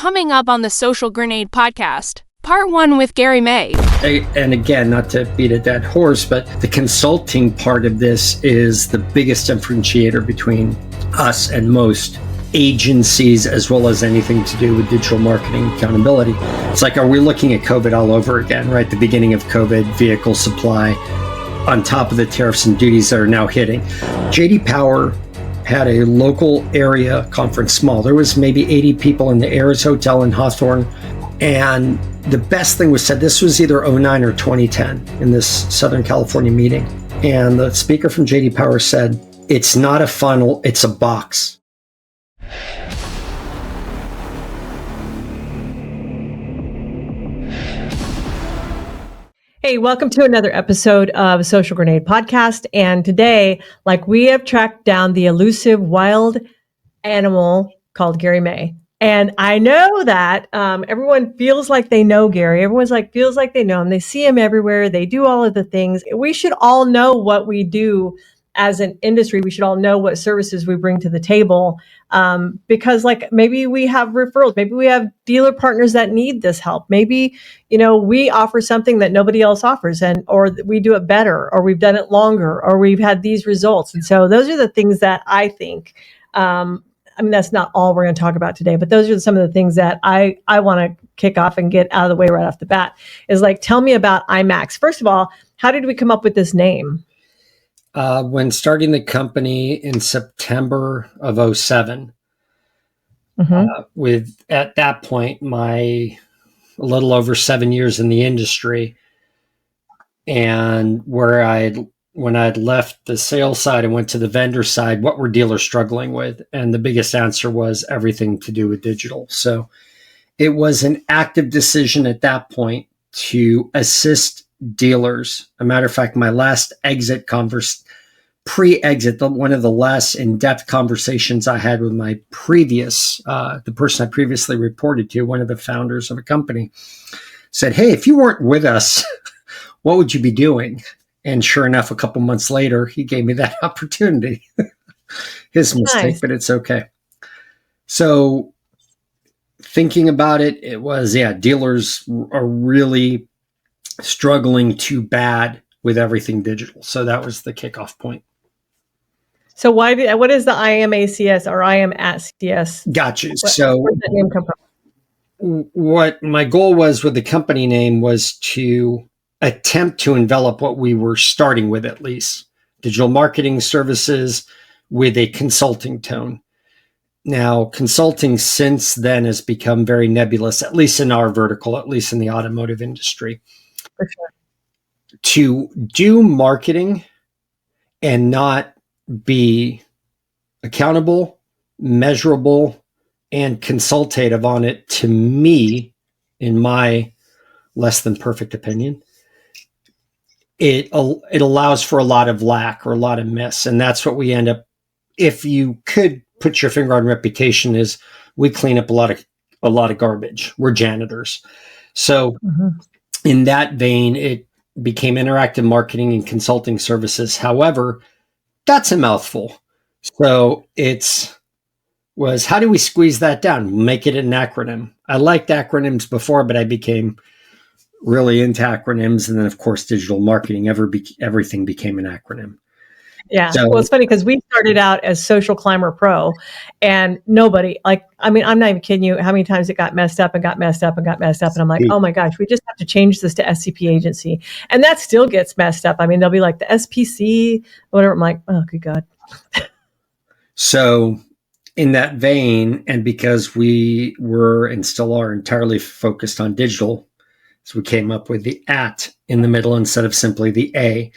coming up on the Social Grenade podcast. Part 1 with Gary May. And again, not to beat a dead horse, but the consulting part of this is the biggest differentiator between us and most agencies, as well as anything to do with digital marketing accountability. It's like, are we looking at COVID all over again, right? The beginning of COVID, vehicle supply, on top of the tariffs and duties that are now hitting. J.D. Power had a local area conference, small. There was maybe 80 people in the Ayers Hotel in Hawthorne. And the best thing was said, this was either 09 or 2010 in this Southern California meeting. And the speaker from J.D. Power said, it's not a funnel, it's a box. Hey, welcome to another episode of Social Grenade Podcast. And today, we have tracked down the elusive wild animal called Gary May. And I know that everyone feels like they know Gary. Everyone's feels like they know him. They see him everywhere. They do all of the things. We should all know what we do as an industry. We should all know what services we bring to the table, because maybe we have referrals, maybe we have dealer partners that need this help. Maybe, we offer something that nobody else offers, or we do it better, or we've done it longer, or we've had these results. And so those are the things that I think, that's not all we're going to talk about today, but those are some of the things that I want to kick off and get out of the way right off the bat is tell me about IMAX. First of all, how did we come up with this name? When starting the company in September of 2007, with at that point, a little over 7 years in the industry, and when I'd left the sales side and went to the vendor side, what were dealers struggling with? And the biggest answer was everything to do with digital. So it was an active decision at that point to assist dealers. A matter of fact, my last pre-exit, one of the less in-depth conversations I had with my the person I previously reported to, one of the founders of a company, said, hey, if you weren't with us, what would you be doing? And sure enough, a couple months later, he gave me that opportunity. His mistake, nice. But it's okay. So thinking about it, it was, dealers are really struggling too bad with everything digital. So that was the kickoff point. So what is the IMACS or IM at CS? Gotcha. Where did that name come from? What my goal was with the company name was to attempt to envelop what we were starting with, at least digital marketing services with a consulting tone. Now, consulting since then has become very nebulous, at least in our vertical, at least in the automotive industry. For sure. To do marketing and not be accountable, measurable, and consultative on it, to me, in my less than perfect opinion, it allows for a lot of lack or a lot of miss. And that's what we end up, if you could put your finger on reputation, is we clean up a lot of garbage. We're janitors. So in that vein, it became interactive marketing and consulting services. However, that's a mouthful. So was how do we squeeze that down? Make it an acronym. I liked acronyms before, but I became really into acronyms. And then, of course, digital marketing, everything became an acronym. Yeah. So, well, it's funny because we started out as Social Climber Pro, and nobody, I'm not even kidding you how many times it got messed up and got messed up and got messed up. And I'm like, oh my gosh, we just have to change this to SCP agency. And that still gets messed up. They'll be like the SPC, whatever. I'm like, oh, good God. So in that vein, and because we were and still are entirely focused on digital, so we came up with the at in the middle instead of simply the A.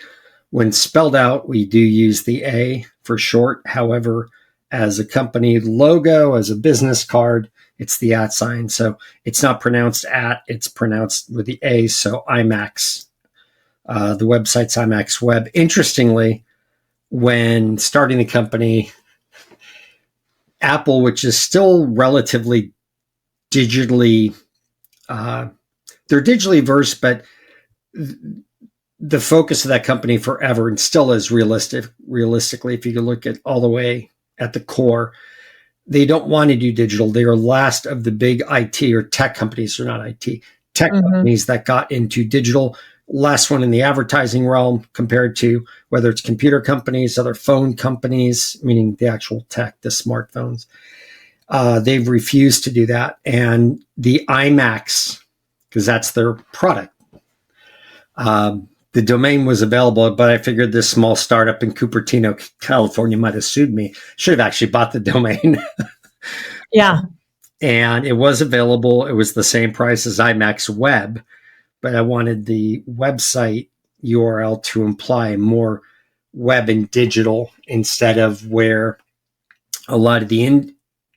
When spelled out, we do use the A for short. However, as a company logo, as a business card, it's the at sign. So it's not pronounced at, it's pronounced with the A. So IMAX, the website's IMAX Web. Interestingly, when starting the company, Apple, which is still relatively digitally, they're digitally versed, but the focus of that company forever and still is realistically, if you can look at all the way at the core, they don't want to do digital. They are last of the big IT or tech companies, or not IT, tech companies that got into digital. Last one in the advertising realm compared to whether it's computer companies, other phone companies, meaning the actual tech, the smartphones. They've refused to do that. And the IMAX, because that's their product, the domain was available, but I figured this small startup in Cupertino, California might have sued me. Should have actually bought the domain. Yeah. And it was available. It was the same price as IMAX Web, but I wanted the website URL to imply more web and digital instead of where a lot of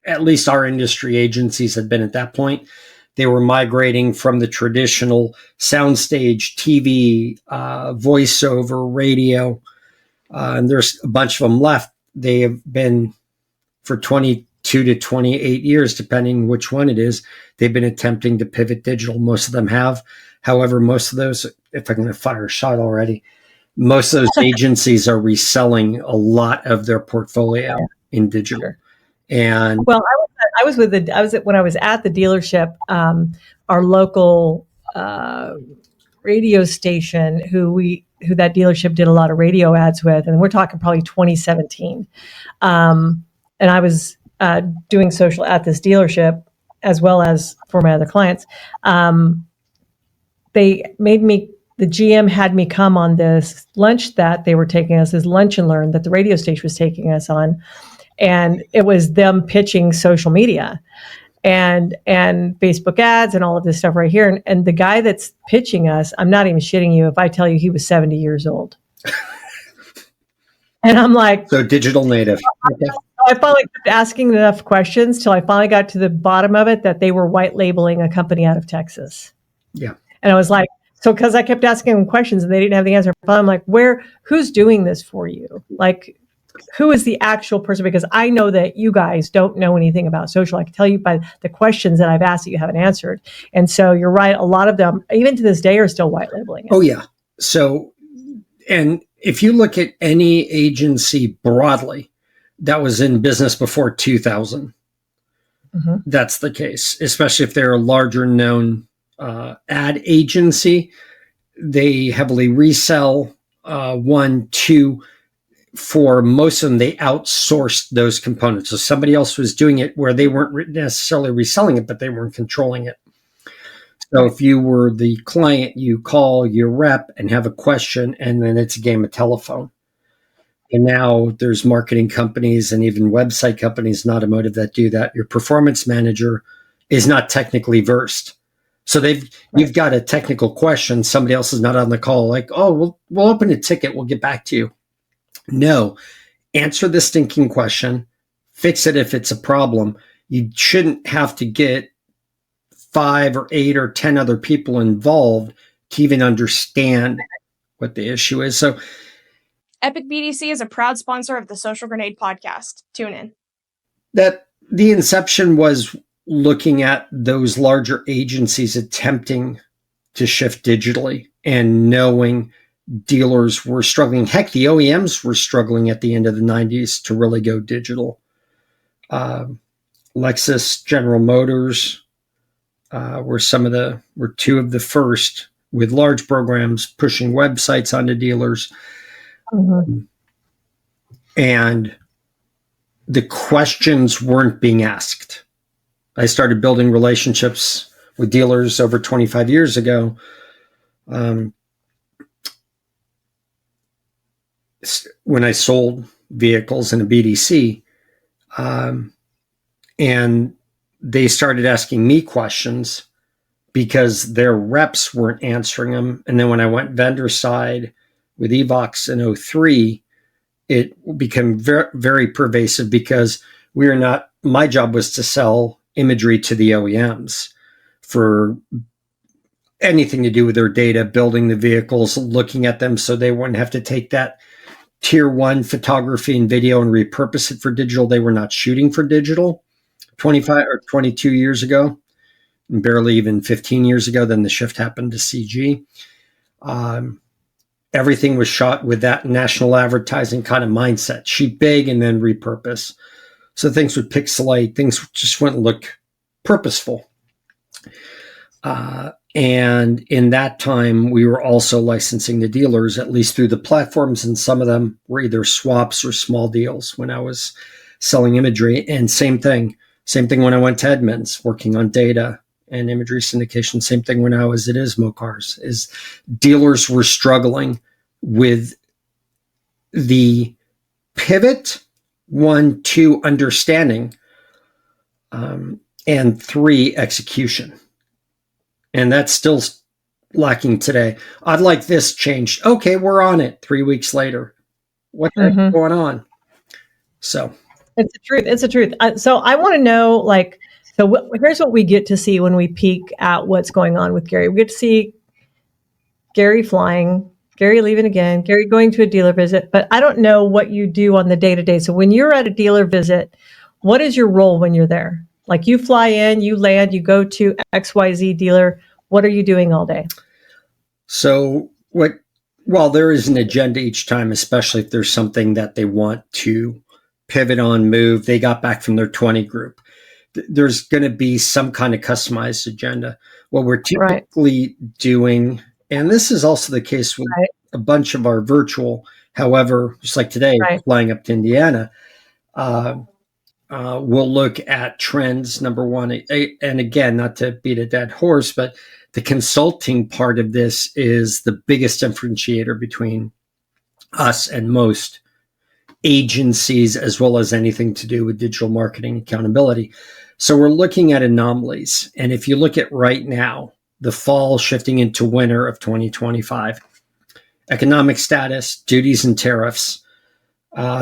at least our industry agencies had been at that point. They were migrating from the traditional soundstage, TV, voiceover, radio, and there's a bunch of them left. They have been for 22 to 28 years, depending which one it is. They've been attempting to pivot digital. Most of them have. However, most of those, if I'm going to fire a shot already, most of those agencies are reselling a lot of their portfolio in digital. Sure. And well, I was when I was at the dealership, our local radio station, who that dealership did a lot of radio ads with, and we're talking probably 2017. And I was doing social at this dealership as well as for my other clients. They made me. The GM had me come on this lunch that they were taking us, this lunch and learn that the radio station was taking us on. And it was them pitching social media and Facebook ads and all of this stuff right here. And the guy that's pitching us, I'm not even shitting you if I tell you he was 70 years old. And I'm like, so digital native. Okay. I finally kept asking enough questions till I finally got to the bottom of it, that they were white labeling a company out of Texas. Yeah. And I was like, so because I kept asking them questions and they didn't have the answer. I'm like, who's doing this for you? Like, who is the actual person? Because I know that you guys don't know anything about social. I can tell you by the questions that I've asked that you haven't answered. And so you're right. A lot of them, even to this day, are still white labeling it. Oh, yeah. So, and if you look at any agency broadly that was in business before 2000, that's the case, especially if they're a larger known ad agency. They heavily resell. One, two, for most of them, they outsourced those components. So somebody else was doing it where they weren't necessarily reselling it, but they weren't controlling it. So if you were the client, you call your rep and have a question, and then it's a game of telephone. And now there's marketing companies and even website companies in automotive that do that. Your performance manager is not technically versed. So you've got a technical question. Somebody else is not on the call. Like, oh, we'll open a ticket. We'll get back to you. No, answer the stinking question, fix it if it's a problem. You shouldn't have to get 5 or 8 or 10 other people involved to even understand what the issue is. So Epic BDC is a proud sponsor of the Social Grenade podcast. Tune in. That the inception was looking at those larger agencies attempting to shift digitally and knowing dealers were struggling. Heck, the OEMs were struggling at the end of the 90s to really go digital. Lexus, General Motors were two of the first with large programs pushing websites onto dealers. And the questions weren't being asked. I started building relationships with dealers over 25 years ago. When I sold vehicles in a BDC, and they started asking me questions because their reps weren't answering them. And then when I went vendor side with Evox in 03, it became very, very pervasive because my job was to sell imagery to the OEMs for anything to do with their data, building the vehicles, looking at them so they wouldn't have to take that tier 1 photography and video and repurpose it for digital. They were not shooting for digital 25 or 22 years ago, and barely even 15 years ago. Then the shift happened to CG. Everything was shot with that national advertising kind of mindset. Shoot big and then repurpose. So things would pixelate, things just wouldn't look purposeful. And in that time, we were also licensing the dealers, at least through the platforms, and some of them were either swaps or small deals when I was selling imagery. And same thing when I went to Edmunds, working on data and imagery syndication. Same thing when I was at Ismo Cars, is dealers were struggling with the pivot, 1, 2, understanding, and 3, execution. And that's still lacking today. I'd like this changed. Okay, we're on it 3 weeks later. What's going on? So it's the truth. It's the truth. So I want to know, here's what we get to see when we peek at what's going on with Gary. We get to see Gary flying, Gary leaving again, Gary going to a dealer visit, but I don't know what you do on the day-to-day. So when you're at a dealer visit, what is your role when you're there? Like, you fly in, you land, you go to XYZ dealer. What are you doing all day? So while there is an agenda each time, especially if there's something that they want to pivot on, move, they got back from their 20 group, there's going to be some kind of customized agenda. What we're typically doing, and this is also the case with a bunch of our virtual, however, just like today, flying up to Indiana, we'll look at trends, number one. And again, not to beat a dead horse, but the consulting part of this is the biggest differentiator between us and most agencies, as well as anything to do with digital marketing accountability. So we're looking at anomalies. And if you look at right now, the fall shifting into winter of 2025, economic status, duties and tariffs,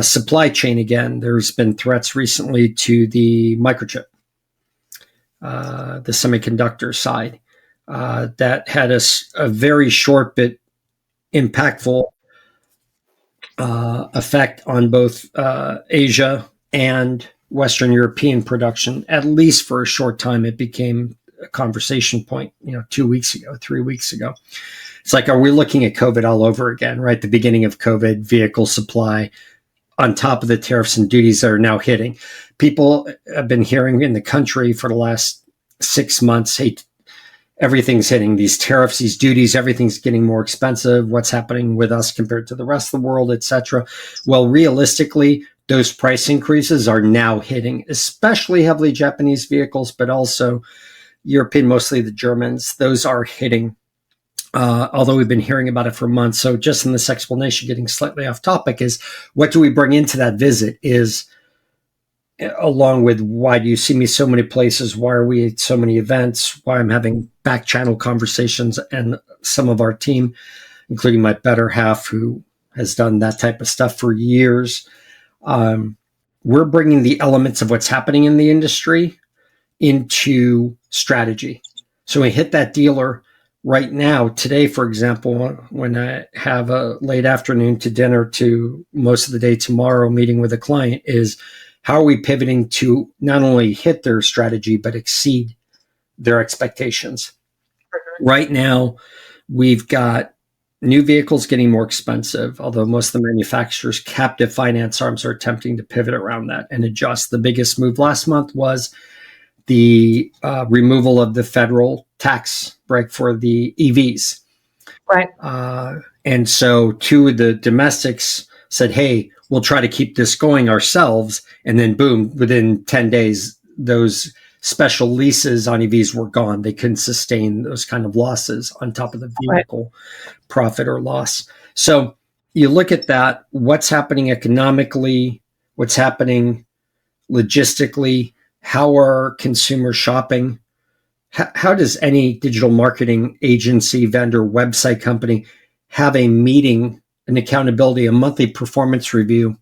supply chain again. There's been threats recently to the microchip, the semiconductor side, that had a very short but impactful effect on both Asia and Western European production. At least for a short time, it became a conversation point, 2 weeks ago, 3 weeks ago. It's like, are we looking at COVID all over again, right? The beginning of COVID, vehicle supply, on top of the tariffs and duties that are now hitting. People have been hearing in the country for the last 6 months, hey, everything's hitting, these tariffs, these duties, everything's getting more expensive. What's happening with us compared to the rest of the world, et cetera? Well, realistically, those price increases are now hitting, especially heavily Japanese vehicles, but also European, mostly the Germans. Those are hitting. Although we've been hearing about it for months. So just in this explanation, getting slightly off topic, is what do we bring into that visit is, along with why do you see me so many places? Why are we at so many events? Why I'm having back channel conversations, and some of our team, including my better half, who has done that type of stuff for years. We're bringing the elements of what's happening in the industry into strategy. So we hit that dealer right now, today, for example, when I have a late afternoon to dinner to most of the day tomorrow meeting with a client, is how are we pivoting to not only hit their strategy, but exceed their expectations? Right now, we've got new vehicles getting more expensive, although most of the manufacturers' captive finance arms are attempting to pivot around that and adjust. The biggest move last month was the removal of the federal tax break for the EVs. Right. And so two of the domestics said, hey, we'll try to keep this going ourselves. And then boom, within 10 days, those special leases on EVs were gone. They couldn't sustain those kind of losses on top of the vehicle profit or loss. So you look at that, what's happening economically, what's happening logistically, how are consumers shopping? How does any digital marketing agency, vendor, website company have a meeting, an accountability, a monthly performance review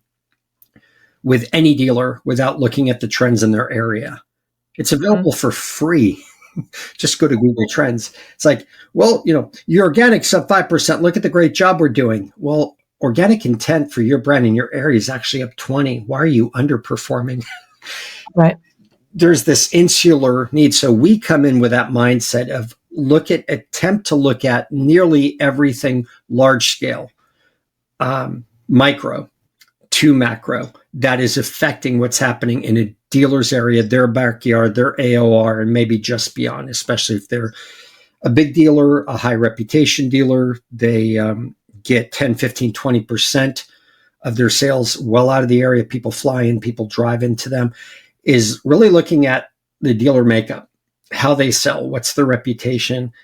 with any dealer without looking at the trends in their area? It's available for free. Just go to Google Trends. It's like, well, your organic's up 5%. Look at the great job we're doing. Well, organic intent for your brand in your area is actually up 20. Why are you underperforming? Right. There's this insular need. So we come in with that mindset of attempt to look at nearly everything large scale, micro, too macro that is affecting what's happening in a dealer's area, their backyard, their AOR, and maybe just beyond, especially if they're a big dealer, a high reputation dealer. They get 10, 15, 20% of their sales well out of the area. People fly in, people drive into them, is really looking at the dealer makeup, how they sell, what's their reputation,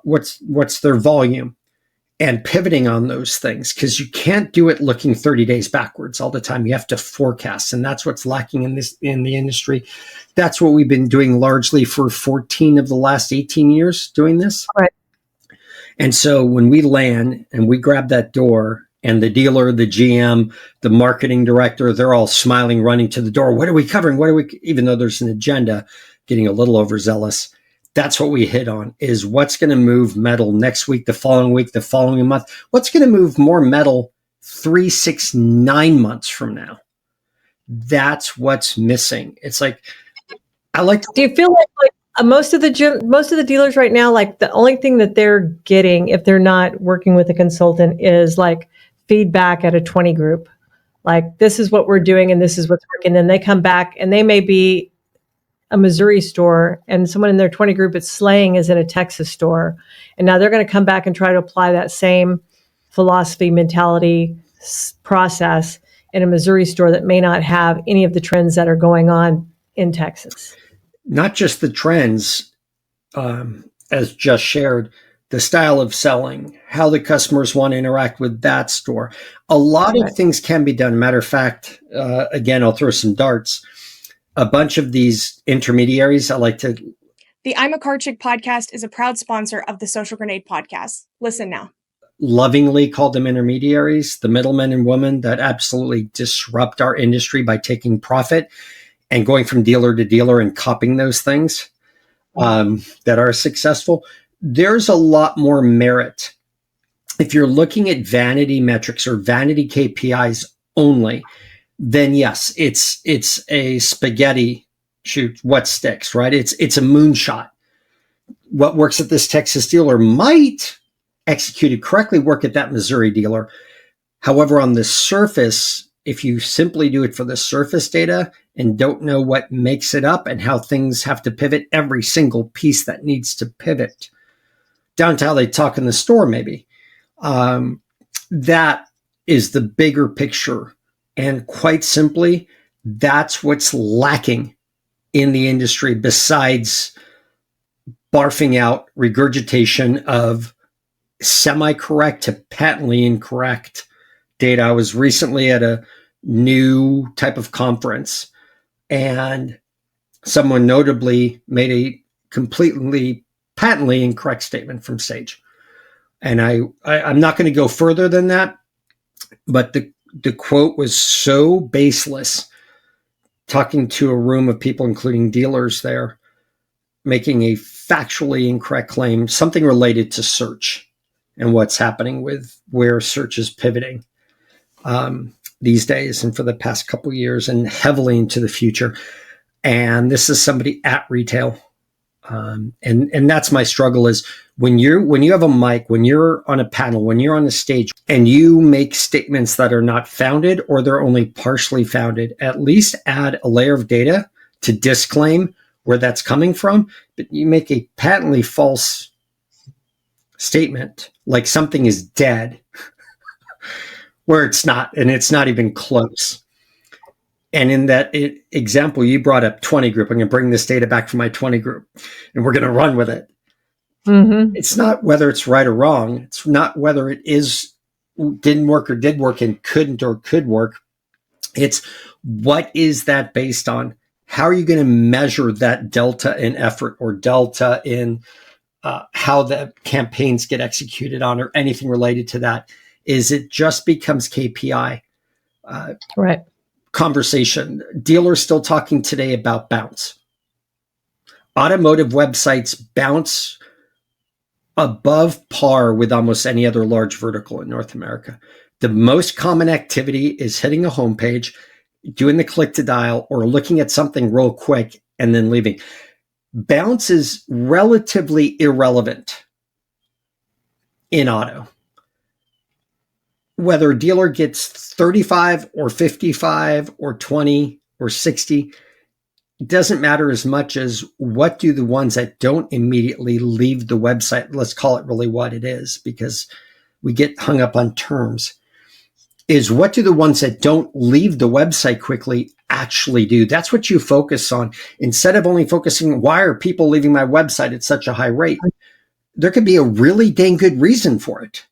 what's their volume, and pivoting on those things, because you can't do it looking 30 days backwards all the time. You have to forecast, and that's what's lacking in the industry. That's what we've been doing largely for 14 of the last 18 years doing this. Right. And so when we land and we grab that door, and the dealer, the GM, the marketing director, they're all smiling, running to the door. What are we covering? Even though there's an agenda, getting a little overzealous. That's what we hit on, is what's going to move metal next week, the following month. What's going to move more metal 3, 6, 9 months from now? That's what's missing. It's like, do you feel like most of the dealers right now, like the only thing that they're getting, if they're not working with a consultant, is like feedback at a 20 group, like this is what we're doing and this is what's working. Then they come back and they may be a Missouri store and someone in their 20 group it's slaying is in a Texas store. And now they're going to come back and try to apply that same philosophy, mentality, process in a Missouri store that may not have any of the trends that are going on in Texas. Not just the trends, as just shared, the style of selling, how the customers want to interact with that store. A lot of things can be done. Matter of fact, again, I'll throw some darts. A bunch of these intermediaries, The I'm a Car Chick podcast is a proud sponsor of the Social Grenade podcast. Listen now. Lovingly call them intermediaries, the middlemen and women that absolutely disrupt our industry by taking profit and going from dealer to dealer and copying those things that are successful. There's a lot more merit. If you're looking at vanity metrics or vanity KPIs only, then yes, it's a spaghetti shoot. What sticks, right? It's a moonshot. What works at this Texas dealer might, executed correctly, work at that Missouri dealer. However, on the surface, if you simply do it for the surface data and don't know what makes it up and how things have to pivot, every single piece that needs to pivot, down to how they talk in the store, maybe. That is the bigger picture. And quite simply, that's what's lacking in the industry, besides barfing out regurgitation of semi-correct to patently incorrect data. I was recently at a new type of conference, and someone notably made a completely patently incorrect statement from stage. And I'm not going to go further than that, but the quote was so baseless, talking to a room of people, including dealers there, making a factually incorrect claim, something related to search and what's happening with where search is pivoting these days and for the past couple of years and heavily into the future. And this is somebody at retail. And that's my struggle, is when you have a mic, when you're on a panel, when you're on a stage and you make statements that are not founded or they're only partially founded, at least add a layer of data to disclaim where that's coming from. But you make a patently false statement, like something is dead, where it's not, and it's not even close. And in that example, you brought up 20 group. I'm going to bring this data back from my 20 group, and we're going to run with it. Mm-hmm. It's not whether it's right or wrong. It's not whether it didn't work or did work and couldn't or could work. It's what is that based on? How are you going to measure that delta in effort or delta in how the campaigns get executed on, or anything related to that? Is it just becomes KPI? Right. Conversation. Dealers still talking today about bounce. Automotive websites bounce above par with almost any other large vertical in North America. The most common activity is hitting a homepage, doing the click to dial, or looking at something real quick and then leaving. Bounce is relatively irrelevant in auto. whether a dealer gets 35 or 55 or 20 or 60, it doesn't matter as much as what do the ones that don't immediately leave the website, let's call it really what it is, because we get hung up on terms, is what do the ones that don't leave the website quickly actually do? That's what you focus on. Instead of only focusing, why are people leaving my website at such a high rate? There could be a really dang good reason for it.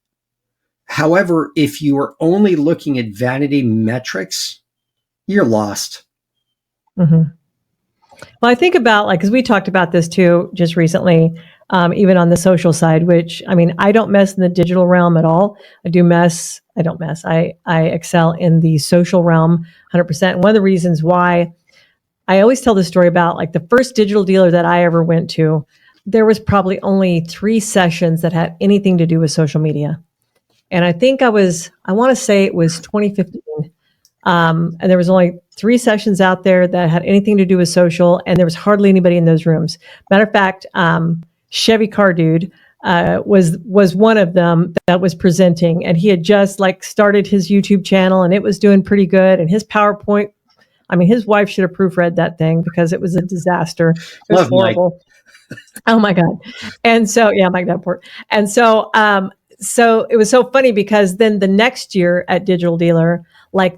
However, if you are only looking at vanity metrics, you're lost. Mm-hmm. Well, I think about because we talked about this too just recently, even on the social side, which I mean, I don't mess in the digital realm at all. I don't mess. I excel in the social realm 100%. And one of the reasons why I always tell the story about the first digital dealer that I ever went to, there was probably only 3 sessions that had anything to do with social media. And I think I want to say it was 2015. And there was only 3 sessions out there that had anything to do with social, and there was hardly anybody in those rooms. Matter of fact, Chevy Car Dude was one of them that was presenting, and he had just started his YouTube channel, and it was doing pretty good. And his PowerPoint, I mean, his wife should have proofread that thing because it was a disaster. It was horrible. Mike. Oh my God! And so Mike Davenport. And so so it was so funny because then the next year at Digital Dealer,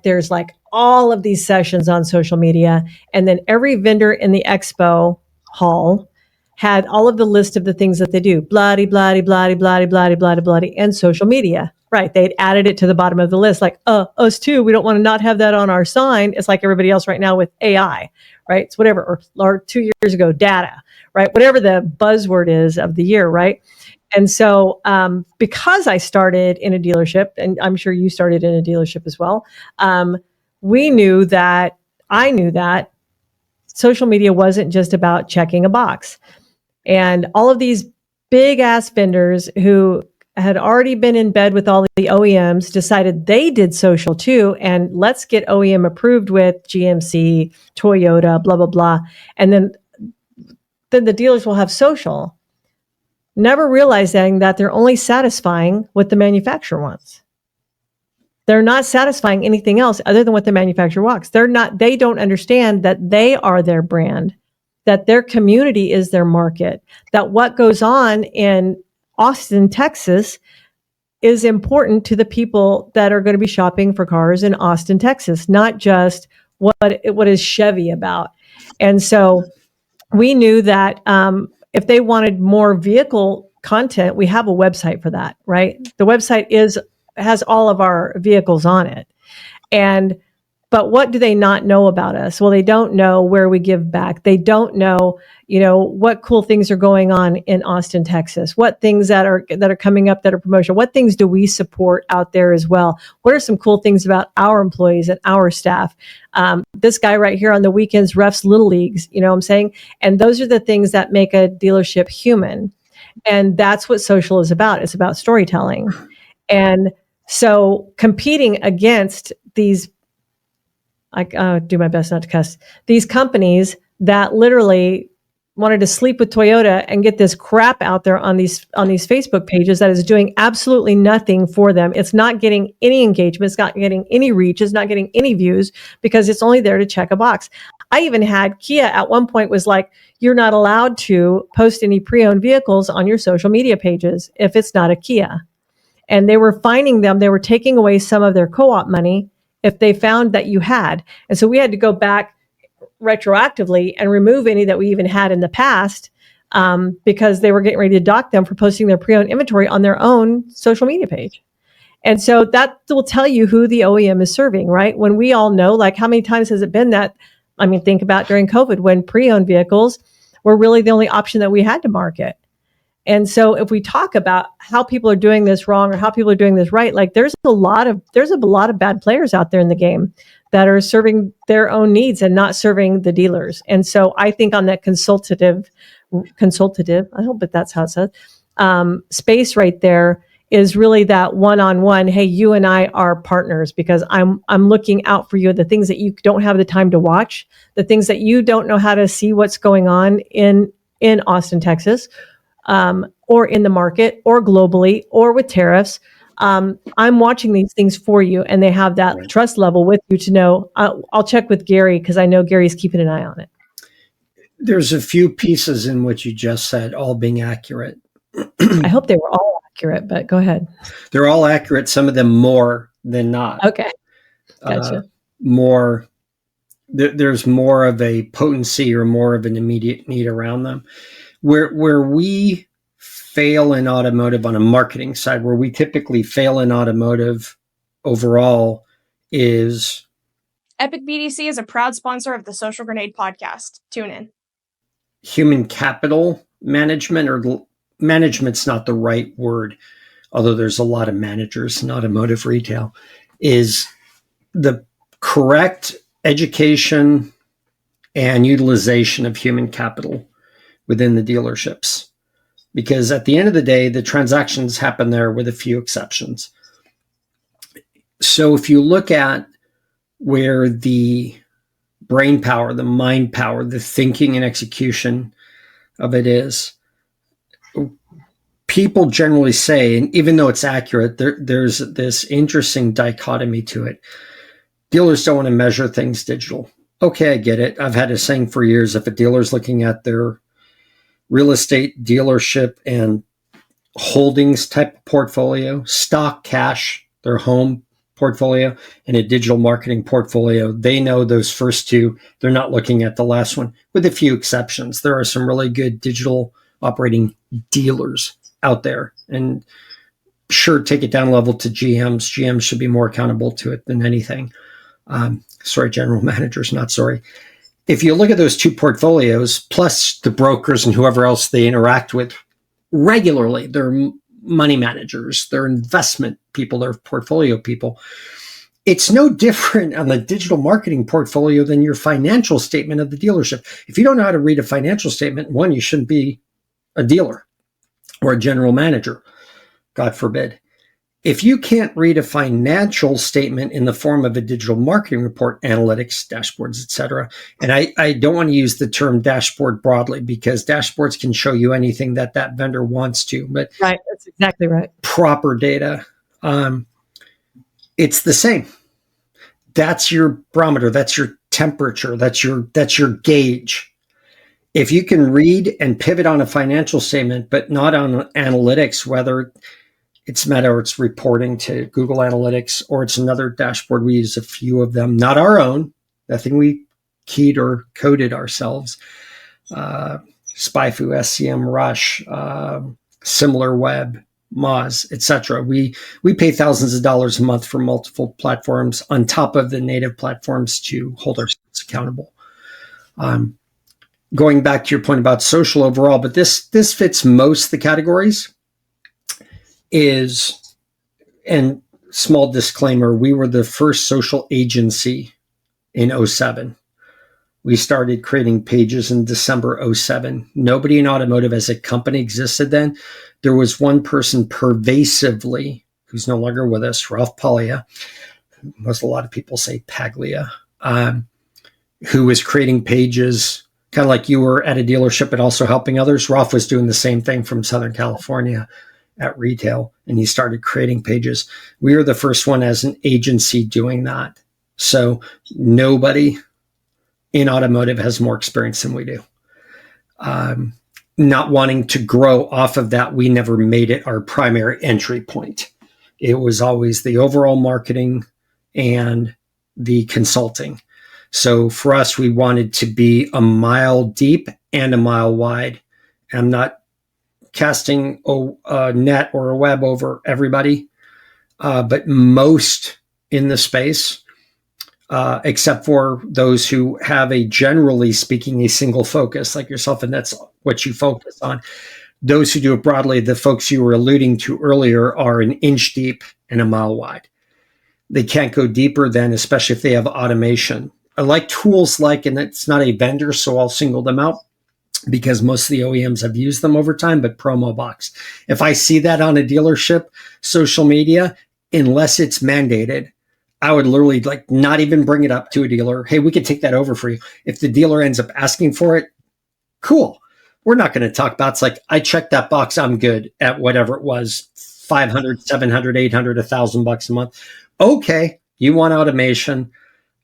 there's all of these sessions on social media, and then every vendor in the expo hall had all of the list of the things that they do, bloody, bloody, bloody, bloody, bloody, bloody, bloody, and social media. Right. They'd added it to the bottom of the list, us too. We don't want to not have that on our sign. It's like everybody else right now with AI, right? It's whatever, or 2 years ago, data, right? Whatever the buzzword is of the year, right? And so because I started in a dealership, and I'm sure you started in a dealership as well, I knew that social media wasn't just about checking a box. And all of these big ass vendors who had already been in bed with all the OEMs decided they did social too. And let's get OEM approved with GMC, Toyota, blah, blah, blah. And then the dealers will have social, never realizing that they're only satisfying what the manufacturer wants. They're not satisfying anything else other than what the manufacturer wants. They don't understand that they are their brand, that their community is their market, that what goes on in Austin, Texas is important to the people that are going to be shopping for cars in Austin, Texas, not just what is Chevy about. And so we knew that if they wanted more vehicle content, we have a website for that, right? The website has all of our vehicles on it. But what do they not know about us? Well, they don't know where we give back. They don't know, what cool things are going on in Austin, Texas. What things that are coming up that are promotional. What things do we support out there as well? What are some cool things about our employees and our staff? This guy right here on the weekends refs little leagues, you know what I'm saying? And those are the things that make a dealership human. And that's what social is about. It's about storytelling. And so competing against these, I do my best not to cuss, these companies that literally wanted to sleep with Toyota and get this crap out there on these Facebook pages that is doing absolutely nothing for them. It's not getting any engagement. It's not getting any reach. It's not getting any views because it's only there to check a box. I even had Kia at one point was like, you're not allowed to post any pre-owned vehicles on your social media pages if it's not a Kia. And they were fining them. They were taking away some of their co-op money if they found that you had. And so we had to go back retroactively and remove any that we even had in the past because they were getting ready to dock them for posting their pre-owned inventory on their own social media page. And so that will tell you who the OEM is serving, right? When we all know, how many times has it been that, think about during COVID when pre-owned vehicles were really the only option that we had to market. And so if we talk about how people are doing this wrong or how people are doing this right, there's a lot of bad players out there in the game that are serving their own needs and not serving the dealers. And so I think on that consultative, I hope that that's how it says, space right there is really that one-on-one, hey, you and I are partners because I'm looking out for you, the things that you don't have the time to watch, the things that you don't know how to see what's going on in Austin, Texas, or in the market or globally or with tariffs. I'm watching these things for you, and they have that Right. trust level with you to know. I'll check with Gary because I know Gary's keeping an eye on it. There's a few pieces in what you just said, all being accurate. I hope they were all accurate, but go ahead. They're all accurate, some of them more than not. Okay, gotcha. There's more of a potency or more of an immediate need around them. Where we fail in automotive on a marketing side, where we typically fail in automotive overall is Epic BDC is a proud sponsor of the Social Grenade podcast. Tune in. human capital management, or management's not the right word, although there's a lot of managers in automotive retail, is the correct education and utilization of human capital within the dealerships. Because at the end of the day, the transactions happen there with a few exceptions. So if you look at where the brain power, the mind power, the thinking and execution of it is, people generally say, and even though it's accurate, there's this interesting dichotomy to it. Dealers don't want to measure things digital. Okay, I get it. I've had a saying for years, if a dealer's looking at their real estate dealership and holdings type of portfolio, stock, cash, their home portfolio, and a digital marketing portfolio, they know those first two. They're not looking at the last one, with a few exceptions. There are some really good digital operating dealers out there. And sure, take it down a level to GMs. GMs should be more accountable to it than anything. General managers, not sorry. If you look at those two portfolios, plus the brokers and whoever else they interact with regularly, they're money managers, they're investment people, they're portfolio people. It's no different on the digital marketing portfolio than your financial statement of the dealership. If you don't know how to read a financial statement, one, you shouldn't be a dealer or a general manager, God forbid. If you can't read a financial statement in the form of a digital marketing report, analytics, dashboards, etc., and I don't want to use the term dashboard broadly because dashboards can show you anything that vendor wants to, but Right, that's exactly right. Proper data, it's the same. That's your barometer. That's your temperature. That's your gauge. If you can read and pivot on a financial statement, but not on analytics, whether it's Meta or it's reporting to Google Analytics or it's another dashboard. We use a few of them, not our own, nothing we keyed or coded ourselves. SpyFu, SCM Rush, SimilarWeb, Moz, etc. We pay thousands of dollars a month for multiple platforms on top of the native platforms to hold ourselves accountable. Going back to your point about social overall, but this fits most of the categories. Is, and small disclaimer, we were the first social agency in 2007. We started creating pages in December 2007. Nobody in automotive as a company existed then. There was one person pervasively, who's no longer with us, Ralph Paglia, most a lot of people say Paglia, who was creating pages, kind of like you were at a dealership but also helping others. Ralph was doing the same thing from Southern California at retail, and he started creating pages. We were the first one as an agency doing that. So nobody in automotive has more experience than we do. Not wanting to grow off of that, we never made it our primary entry point. It was always the overall marketing and the consulting. So for us, we wanted to be a mile deep and a mile wide. I'm not casting a net or a web over everybody, but most in the space, except for those who have generally speaking, a single focus like yourself, and that's what you focus on. Those who do it broadly, the folks you were alluding to earlier, are an inch deep and a mile wide. They can't go deeper then, especially if they have automation. I like tools and it's not a vendor, so I'll single them out, because most of the OEMs have used them over time, but Promo Box. If I see that on a dealership, social media, unless it's mandated, I would literally not even bring it up to a dealer. Hey, we could take that over for you. If the dealer ends up asking for it, cool. We're not going to talk about it's I checked that box. I'm good at whatever it was 500, 700, 800, $1,000 a month. Okay, you want automation.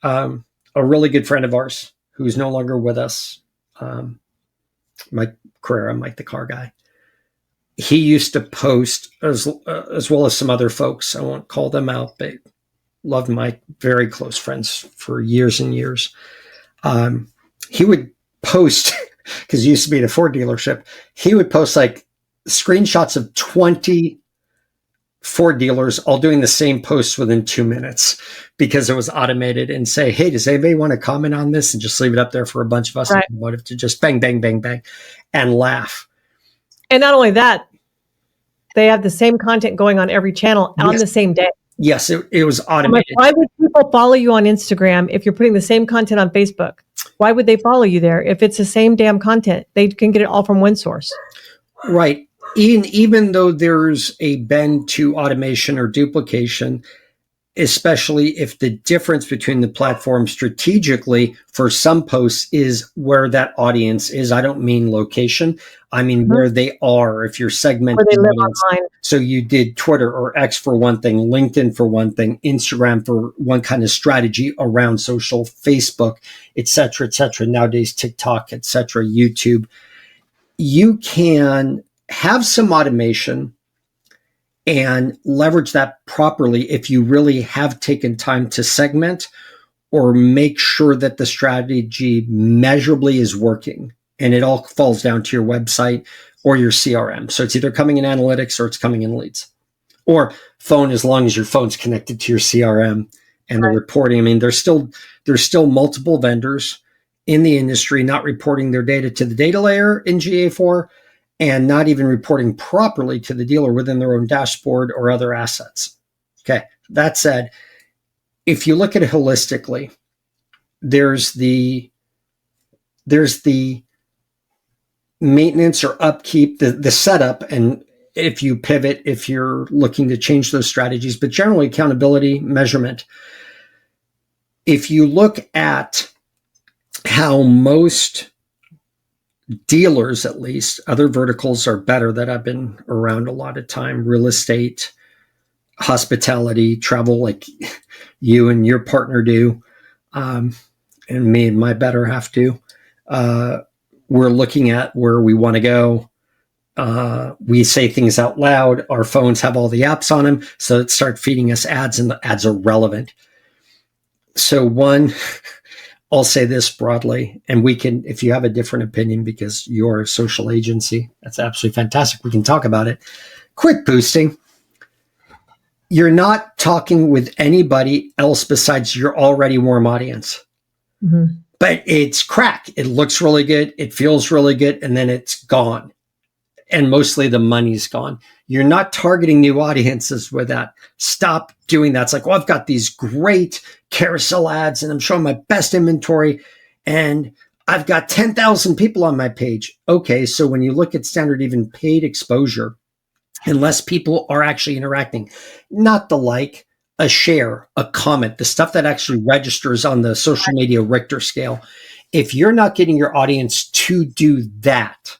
A really good friend of ours who's no longer with us, Mike Carrera, Mike the car guy. He used to post, as well as some other folks. I won't call them out, but loved Mike, very close friends for years and years. He would post, because he used to be at a Ford dealership, he would post like screenshots of 20 Ford dealers all doing the same post within 2 minutes because it was automated, and say, hey, does anybody want to comment on this? And just leave it up there for a bunch of us Right. Automotive to just bang, bang, bang, bang, and laugh. And not only that, they have the same content going on every channel on Yes. the same day. Yes, it was I'm like, automated. why would people follow you on Instagram if you're putting the same content on Facebook? Why would they follow you there if it's the same damn content? They can get it all from one source. Right. Even though there's a bend to automation or duplication, especially if the difference between the platforms strategically for some posts is where that audience is. I don't mean location. I mean where they are. If you're segmenting Where they live audience. online. So you did Twitter or X for one thing, LinkedIn for one thing, Instagram for one kind of strategy around social, Facebook, et cetera, nowadays TikTok, et cetera, YouTube. You can have some automation and leverage that properly if you really have taken time to segment or make sure that the strategy measurably is working. And it all falls down to your website or your CRM. So it's either coming in analytics or it's coming in leads. Or phone, as long as your phone's connected to your CRM and the reporting. I mean, there's still multiple vendors in the industry not reporting their data to the data layer in GA4 and not even reporting properly to the dealer within their own dashboard or other assets. Okay, that said, if you look at it holistically, there's the maintenance or upkeep, the setup, and if you pivot, if you're looking to change those strategies, but generally accountability, measurement. If you look at how most dealers, at least, other verticals are better that I've been around a lot of time, real estate, hospitality, travel, like you and your partner do, and me and my better half do. We're looking at where we want to go. We say things out loud. Our phones have all the apps on them, so it starts feeding us ads, and the ads are relevant. So one, I'll say this broadly, and we can, if you have a different opinion because you're a social agency, that's absolutely fantastic. We can talk about it. Quick boosting. You're not talking with anybody else besides your already warm audience. Mm-hmm. But it's crack. It looks really good. It feels really good. And then it's gone. And mostly the money's gone. You're not targeting new audiences with that. Stop doing that. It's like, well, I've got these great carousel ads and I'm showing my best inventory and I've got 10,000 people on my page. Okay, so when you look at standard even paid exposure, unless people are actually interacting, not the like, a share, a comment, the stuff that actually registers on the social media Richter scale. If you're not getting your audience to do that,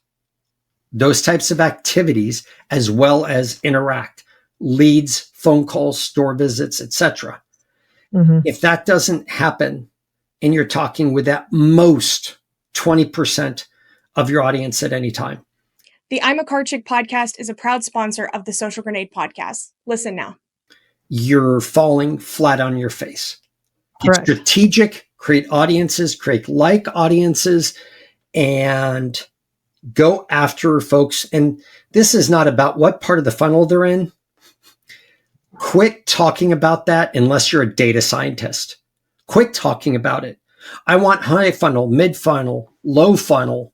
those types of activities, as well as interact, leads, phone calls, store visits, etc. Mm-hmm. If that doesn't happen and you're talking with at most 20% of your audience at any time. The I'm a Car Chick podcast is a proud sponsor of the Social Grenade podcast. Listen now. You're falling flat on your face. Correct. Get strategic, create audiences, create like audiences, and go after folks. And this is not about what part of the funnel they're in. Quit talking about that unless you're a data scientist. Quit talking about it. I want high funnel, mid funnel, low funnel.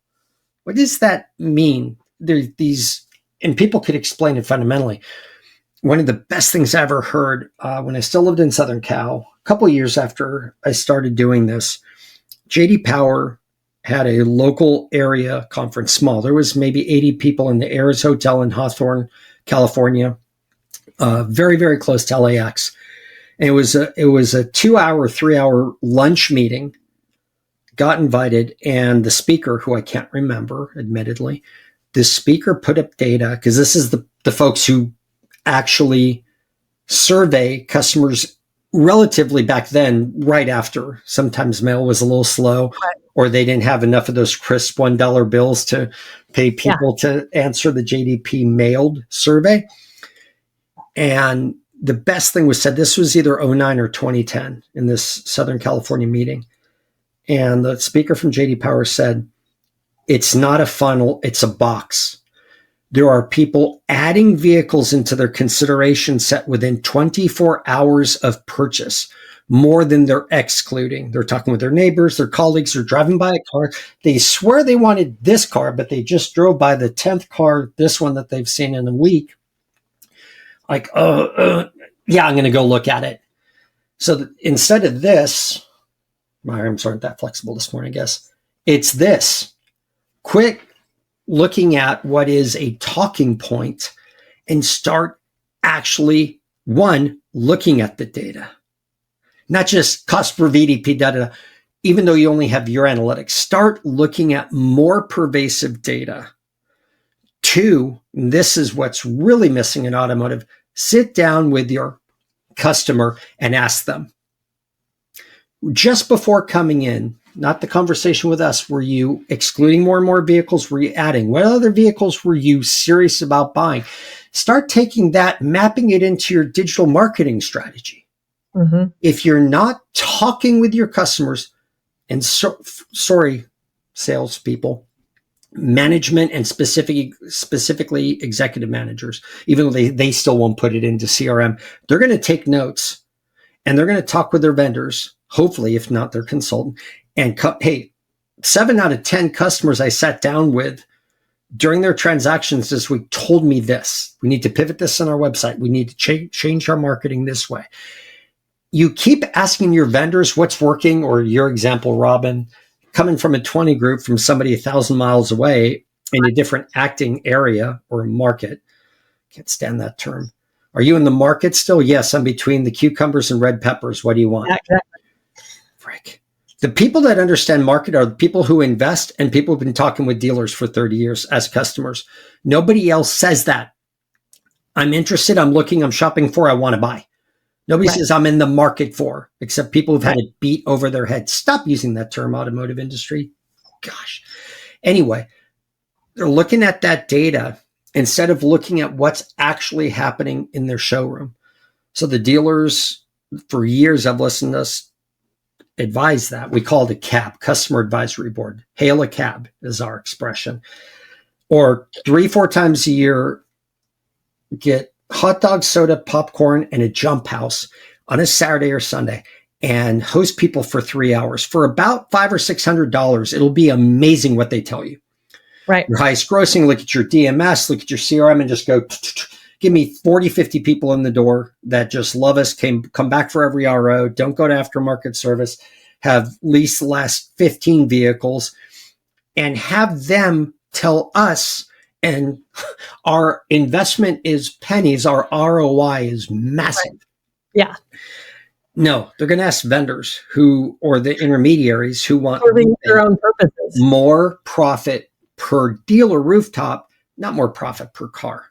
What does that mean? There's these, and people could explain it fundamentally. One of the best things I ever heard when I still lived in Southern Cal, a couple of years after I started doing this, JD Power had a local area conference, small. There was maybe 80 people in the Ayers Hotel in Hawthorne, California, very, very close to LAX. And it was a 2-hour, 3-hour lunch meeting. Got invited, and the speaker, who I can't remember, admittedly, the speaker put up data, because this is the folks who actually survey customers relatively back then, right after. Sometimes mail was a little slow, or they didn't have enough of those crisp $1 bills to pay people to answer the JDP mailed survey. And the best thing was said, this was either 09 or 2010 in this Southern California meeting. And the speaker from JD Power said, it's not a funnel, it's a box. There are people adding vehicles into their consideration set within 24 hours of purchase, more than they're excluding. They're talking with their neighbors, their colleagues, they're driving by a car. They swear they wanted this car, but they just drove by the 10th car, this one that they've seen in a week. Like, yeah, I'm going to go look at it. So instead of this, my arms aren't that flexible this morning, I guess. It's this. Quit looking at what is a talking point and start actually, one, looking at the data. Not just cost per VDP, even though you only have your analytics. Start looking at more pervasive data. Two, and this is what's really missing in automotive, sit down with your customer and ask them. Just before coming in, not the conversation with us, were you excluding more and more vehicles? Were you adding? What other vehicles were you serious about buying? Start taking that, mapping it into your digital marketing strategy. Mm-hmm. If you're not talking with your customers, and sorry, salespeople, management and specifically executive managers, even though they still won't put it into CRM, they're going to take notes and they're going to talk with their vendors, hopefully, if not their consultant. And hey, 7 out of 10 customers I sat down with during their transactions this week told me this. We need to pivot this on our website. We need to change our marketing this way. You keep asking your vendors what's working, or your example, Robin, coming from a 20 group from somebody 1,000 miles away in a different acting area or market. Can't stand that term. Are you in the market still? Yes, I'm between the cucumbers and red peppers. What do you want? Exactly. Frick. The people that understand market are the people who invest and people who've been talking with dealers for 30 years as customers. Nobody else says that. I'm interested, I'm looking, I'm shopping for, I want to buy. Nobody says I'm in the market for, except people who've had it beat over their head. Stop using that term, automotive industry. Gosh. Anyway, they're looking at that data instead of looking at what's actually happening in their showroom. So the dealers, for years, have listened to us advise that. We call it a CAB, Customer Advisory Board. Hail a cab is our expression. Or 3-4 times a year, get hot dog, soda, popcorn, and a jump house on a Saturday or Sunday and host people for 3 hours for about $500 or $600. It'll be amazing what they tell you. Right. Your highest grossing, look at your DMS, look at your CRM, and just go, give me 40, 50 people in the door that just love us, come back for every RO, don't go to aftermarket service, have lease the last 15 vehicles, and have them tell us, and our investment is pennies, our ROI is massive. Right. Yeah. No, they're going to ask vendors or the intermediaries who want their own purposes. More profit per dealer rooftop, not more profit per car.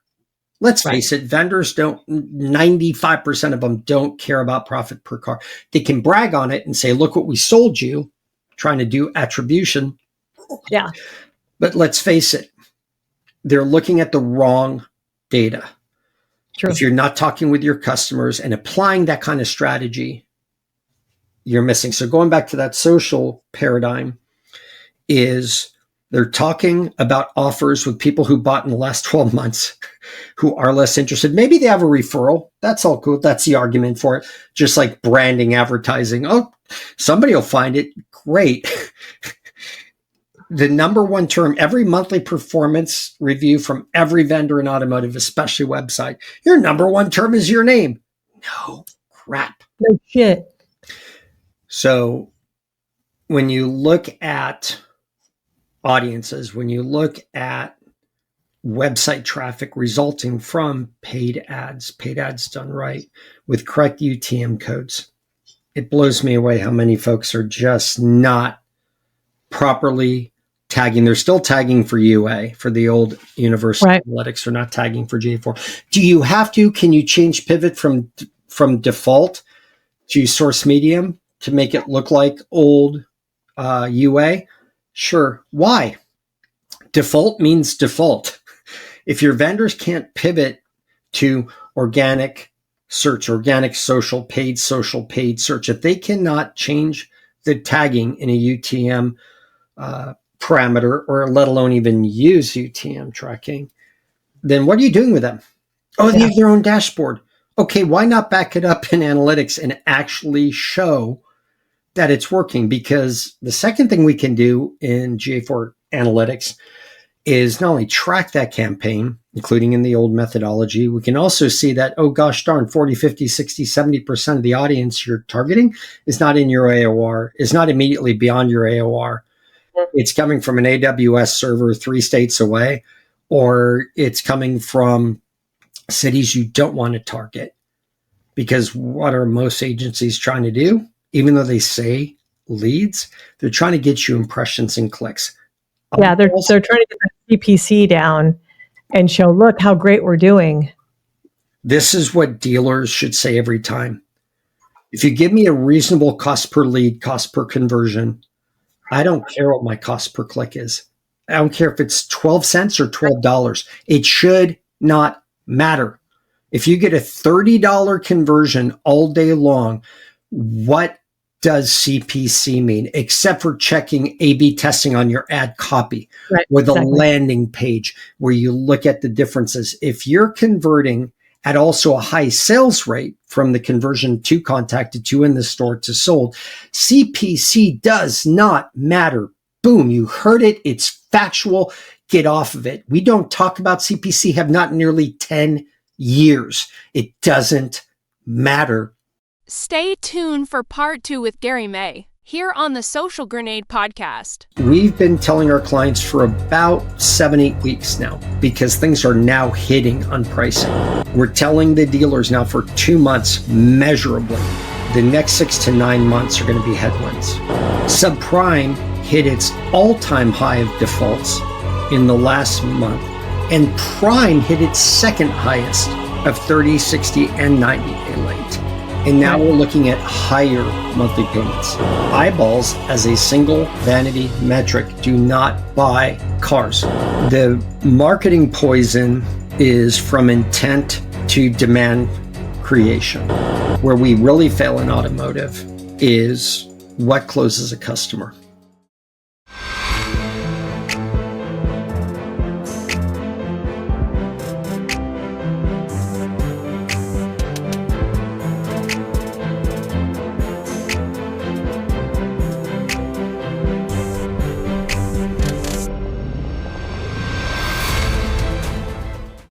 Let's face it, vendors 95% of them don't care about profit per car. They can brag on it and say, look what we sold you, trying to do attribution. Yeah. But let's face it, they're looking at the wrong data. True. If you're not talking with your customers and applying that kind of strategy, you're missing. So going back to that social paradigm is they're talking about offers with people who bought in the last 12 months who are less interested. Maybe they have a referral. That's all cool. That's the argument for it. Just like branding, advertising. Oh, somebody will find it. Great. The number one term, every monthly performance review from every vendor in automotive, especially website, your number one term is your name. No crap. No shit. So when you look at audiences, when you look at website traffic resulting from paid ads done right with correct UTM codes, it blows me away how many folks are just not properly tagging. They're still tagging for UA, for the old Universal Right. Analytics. They're not tagging for GA4. Do you have to? Can you change pivot from default to source medium to make it look like old UA? Sure. Why? Default means default. If your vendors can't pivot to organic search, organic social, paid search, if they cannot change the tagging in a UTM parameter, or let alone even use UTM tracking, then what are you doing with them? Oh, they have their own dashboard. Okay, why not back it up in analytics and actually show that it's working? Because the second thing we can do in GA4 analytics is not only track that campaign, including in the old methodology, we can also see that, oh gosh darn, 40, 50, 60, 70% of the audience you're targeting is not in your AOR, is not immediately beyond your AOR. It's coming from an AWS server 3 states away, or it's coming from cities you don't want to target. Because what are most agencies trying to do? Even though they say leads, they're trying to get you impressions and clicks. Yeah, they're trying to get the CPC down and show, look how great we're doing. This is what dealers should say every time. If you give me a reasonable cost per lead, cost per conversion, I don't care what my cost per click is. I don't care if it's 12 cents or $12. It should not matter. If you get a $30 conversion all day long, what does CPC mean? Except for checking A/B testing on your ad copy, Right, with exactly. a landing page where you look at the differences. If you're converting at also a high sales rate from the conversion to contacted to in the store to sold, CPC does not matter. Boom, you heard it. It's factual. Get off of it. We don't talk about CPC, have not in nearly 10 years. It doesn't matter. Stay tuned for part 2 with Gary May here on the Social Grenade podcast. We've been telling our clients for about 7-8 weeks now, because things are now hitting on pricing. We're telling the dealers now for 2 months measurably, the next 6 to 9 months are going to be headwinds. Subprime hit its all-time high of defaults in the last month, and prime hit its second highest of 30, 60, and 90-day late. And now we're looking at higher monthly payments. Eyeballs as a single vanity metric do not buy cars. The marketing poison is from intent to demand creation. Where we really fail in automotive is what closes a customer.